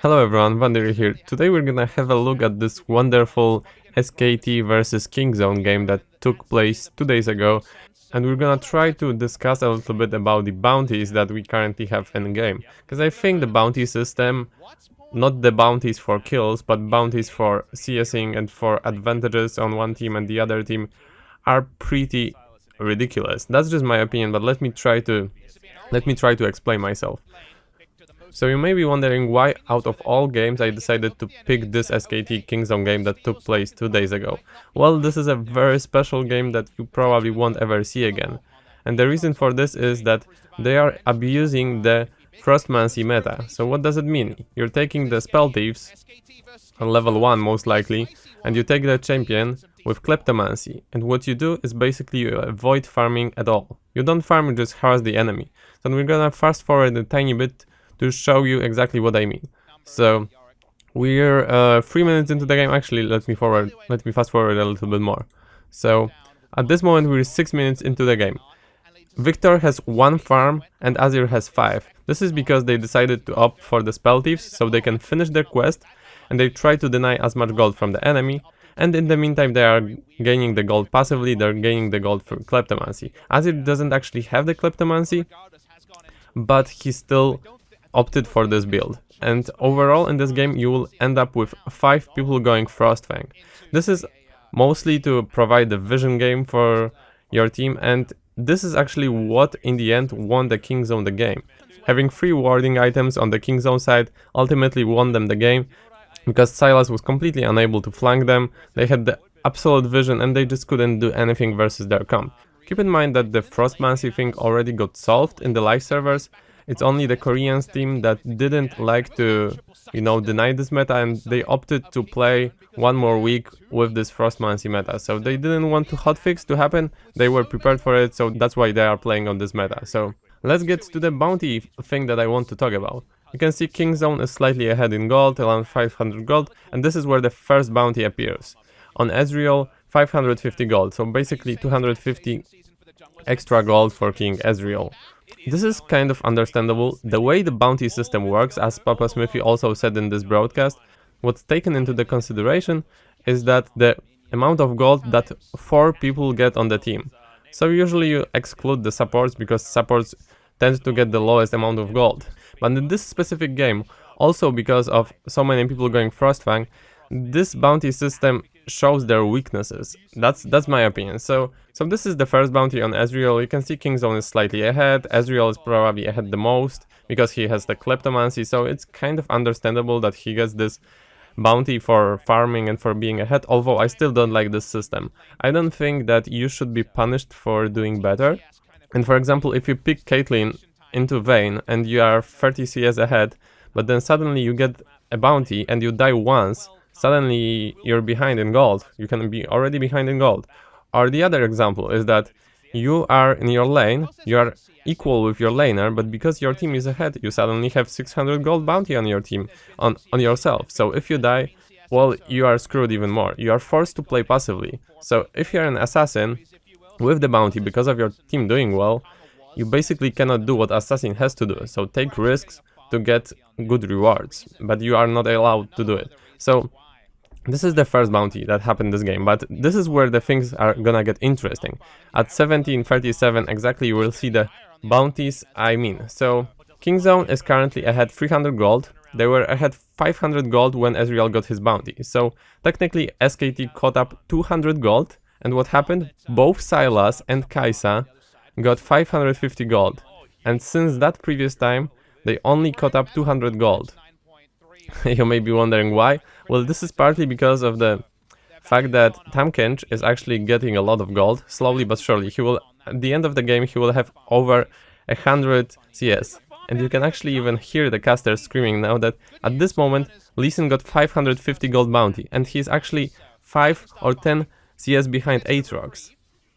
Hello everyone, Vandiril here. Today we're gonna have a look at this wonderful SKT versus Kingzone game that took place 2 days ago, and we're gonna try to discuss a little bit about the bounties that we currently have in the game. Because I think the bounty system, not the bounties for kills, but bounties for CSing and for advantages on one team and the other team, are pretty ridiculous. That's just my opinion, but let me try to explain myself. So you may be wondering why out of all games I decided to pick this SKT Kingzone game that took place 2 days ago. Well, this is a very special game that you probably won't ever see again. And the reason for this is that they are abusing the Frostmancy meta. So what does it mean? You're taking the Spell Thieves on level 1 most likely, and you take the champion with Kleptomancy, and what you do is basically you avoid farming at all. You don't farm, you just harass the enemy. So we're gonna fast forward a tiny bit to show you exactly what I mean. So we're 3 minutes into the game. Actually, let me fast forward a little bit more. So at this moment we're 6 minutes into the game. Victor has 1 farm and Azir has 5. This is because they decided to opt for the Spell Thieves so they can finish their quest, and they try to deny as much gold from the enemy, and in the meantime they are gaining the gold passively, they're gaining the gold for Kleptomancy. Azir doesn't actually have the Kleptomancy, but he still opted for this build, and overall in this game you will end up with 5 people going Frostfang. This is mostly to provide the vision game for your team, and this is actually what in the end won the Kingzone the game. Having 3 warding items on the Kingzone side ultimately won them the game, because Sylas was completely unable to flank them. They had the absolute vision and they just couldn't do anything versus their comp. Keep in mind that the Frostmancy thing already got solved in the live servers. It's only the Koreans team that didn't like to, deny this meta, and they opted to play 1 more week with this Frostmancy meta. So they didn't want to hotfix to happen, they were prepared for it, so that's why they are playing on this meta. So let's get to the bounty thing that I want to talk about. You can see Kingzone is slightly ahead in gold, around 500 gold, and this is where the first bounty appears. On Ezreal, 550 gold, so basically 250 extra gold for King Ezreal. This is kind of understandable. The way the bounty system works, as Papa Smithy also said in this broadcast, what's taken into the consideration is that the amount of gold that 4 people get on the team. So usually you exclude the supports because supports tend to get the lowest amount of gold. But in this specific game, also because of so many people going Frostfang, this bounty system shows their weaknesses. That's my opinion. So this is the first bounty on Ezreal. You can see Kingzone is slightly ahead. Ezreal is probably ahead the most because he has the Kleptomancy, so it's kind of understandable that he gets this bounty for farming and for being ahead, although I still don't like this system. I don't think that you should be punished for doing better. And for example, if you pick Caitlyn into Vayne and you are 30 CS ahead, but then suddenly you get a bounty and you die once, suddenly you're behind in gold. You can be already behind in gold. Or the other example is that you are in your lane, you are equal with your laner, but because your team is ahead, you suddenly have 600 gold bounty on your team, on yourself. So if you die, well, you are screwed even more. You are forced to play passively. So if you're an assassin with the bounty because of your team doing well, you basically cannot do what assassin has to do. So take risks to get good rewards, but you are not allowed to do it. So this is the first bounty that happened this game, but this is where the things are gonna get interesting. At 17:37 exactly you will see the bounties I mean. So Kingzone is currently ahead 300 gold. They were ahead 500 gold when Ezreal got his bounty. So technically SKT caught up 200 gold, and what happened? Both Sylas and Kai'Sa got 550 gold. And since that previous time, they only caught up 200 gold. You may be wondering why. Well, this is partly because of the fact that Tamkench is actually getting a lot of gold, slowly but surely. He will, at the end of the game, he will have over 100 CS. And you can actually even hear the caster screaming now that at this moment, Lee Sin got 550 gold bounty, and he's actually 5 or 10 CS behind Aatrox.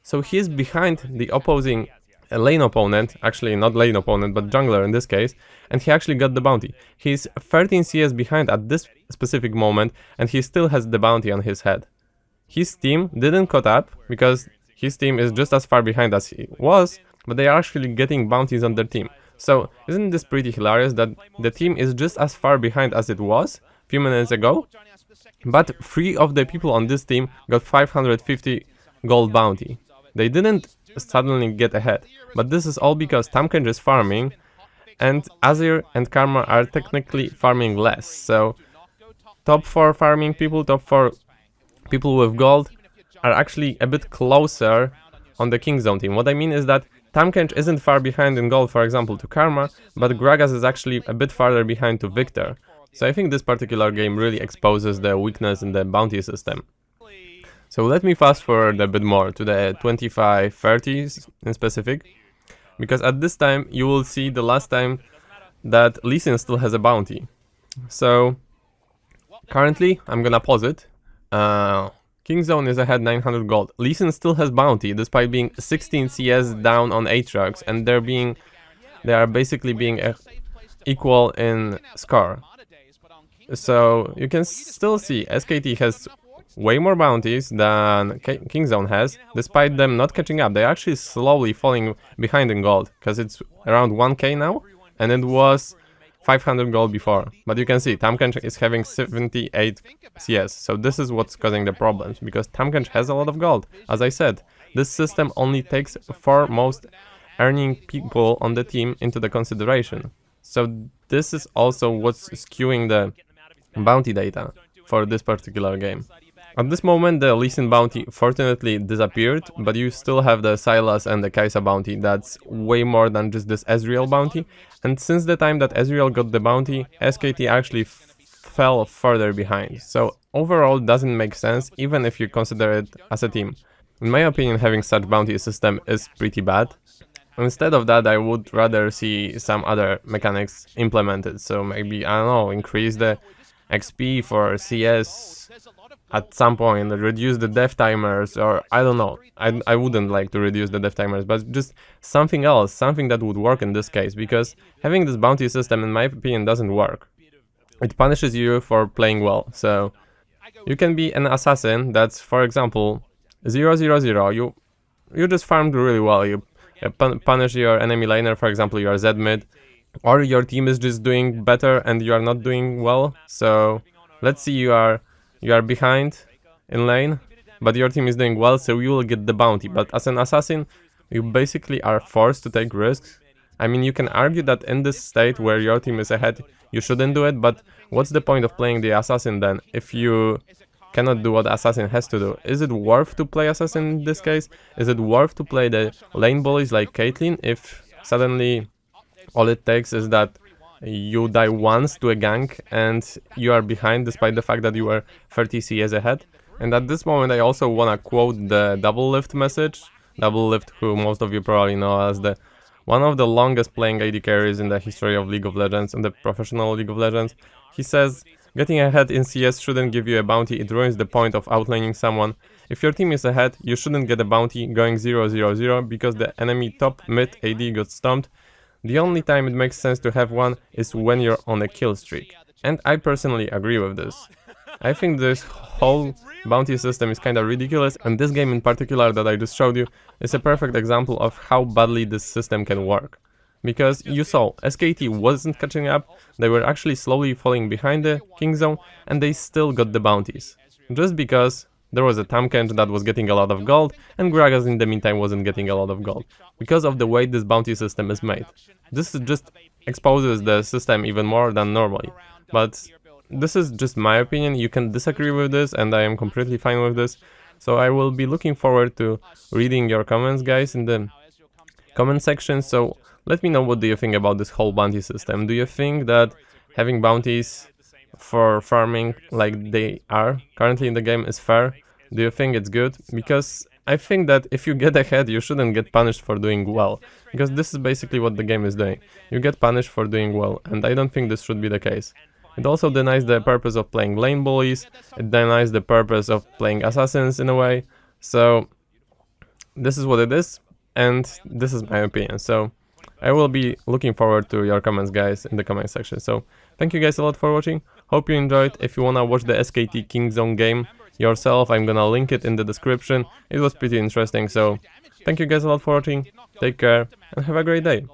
So he is behind the opposing lane opponent, actually not lane opponent, but jungler in this case, and he actually got the bounty. He's 13 CS behind at this specific moment, and he still has the bounty on his head. His team didn't caught up, because his team is just as far behind as he was, but they are actually getting bounties on their team. So isn't this pretty hilarious that the team is just as far behind as it was a few minutes ago, but 3 of the people on this team got 550 gold bounty. They didn't suddenly get ahead, but this is all because Tamkench is farming and Azir and Karma are technically farming less. So top 4 farming people, top 4 people with gold are actually a bit closer on the King Zone team. What I mean is that Tamkench isn't far behind in gold, for example, to Karma, but Gragas is actually a bit farther behind to Victor. So I think this particular game really exposes the weakness in the bounty system. So let me fast forward a bit more to the 25-30s in specific, because at this time you will see the last time that Lee Sin still has a bounty. So currently I'm gonna pause it. King Zone is ahead 900 gold. Lee Sin still has bounty despite being 16 CS down on Aatrox, and they are basically being equal in score. So you can still see SKT has way more bounties than King Zone has, despite them not catching up. They're actually slowly falling behind in gold, because it's around 1k now, and it was 500 gold before. But you can see Tamkench is having 78 CS, so this is what's causing the problems, because Tamkench has a lot of gold. As I said, this system only takes 4 most earning people on the team into the consideration. So this is also what's skewing the bounty data for this particular game. At this moment the Lee Sin bounty fortunately disappeared, but you still have the Sylas and the Kai'Sa bounty that's way more than just this Ezreal bounty, and since the time that Ezreal got the bounty, SKT actually fell further behind. So overall doesn't make sense even if you consider it as a team. In my opinion, having such bounty system is pretty bad. Instead of that, I would rather see some other mechanics implemented, so maybe, I don't know, increase the XP for CS at some point, reduce the death timers, or I don't know. I wouldn't like to reduce the death timers, but just something else, something that would work in this case, because having this bounty system, in my opinion, doesn't work. It punishes you for playing well, so you can be an assassin that's, for example, 0-0-0, you just farmed really well, you punish your enemy laner, for example, you are Z mid, or your team is just doing better and you are not doing well. So let's see, you are behind in lane, but your team is doing well, so you will get the bounty. But as an assassin, you basically are forced to take risks. I mean, you can argue that in this state where your team is ahead, you shouldn't do it, but what's the point of playing the assassin then if you cannot do what the assassin has to do? Is it worth to play assassin in this case? Is it worth to play the lane bullies like Caitlyn if suddenly all it takes is that you die once to a gank and you are behind despite the fact that you were 30 CS ahead? And at this moment I also wanna quote the Double Lift message. Double Lift, who most of you probably know as the one of the longest playing AD carries in the history of League of Legends, in the professional League of Legends. He says, getting ahead in CS shouldn't give you a bounty, it ruins the point of outlaning someone. If your team is ahead, you shouldn't get a bounty going 0-0-0 because the enemy top mid AD got stomped. The only time it makes sense to have one is when you're on a kill streak. And I personally agree with this. I think this whole bounty system is kinda ridiculous, and this game in particular that I just showed you is a perfect example of how badly this system can work. Because you saw, SKT wasn't catching up, they were actually slowly falling behind the King Zone, and they still got the bounties. Just because there was a Tamkench that was getting a lot of gold, and Gragas in the meantime wasn't getting a lot of gold. Because of the way this bounty system is made. This just exposes the system even more than normally. But this is just my opinion, you can disagree with this, and I am completely fine with this. So I will be looking forward to reading your comments, guys, in the comment section. So let me know, what do you think about this whole bounty system? Do you think that having bounties for farming like they are currently in the game is fair? Do you think it's good? Because I think that if you get ahead, you shouldn't get punished for doing well. Because this is basically what the game is doing. You get punished for doing well, and I don't think this should be the case. It also denies the purpose of playing lane bullies, it denies the purpose of playing assassins in a way. So this is what it is, and this is my opinion. So I will be looking forward to your comments, guys, in the comment section. So thank you guys a lot for watching, hope you enjoyed. If you wanna watch the SKT King Zone game yourself, I'm gonna link it in the description. It was pretty interesting, so thank you guys a lot for watching, take care and have a great day.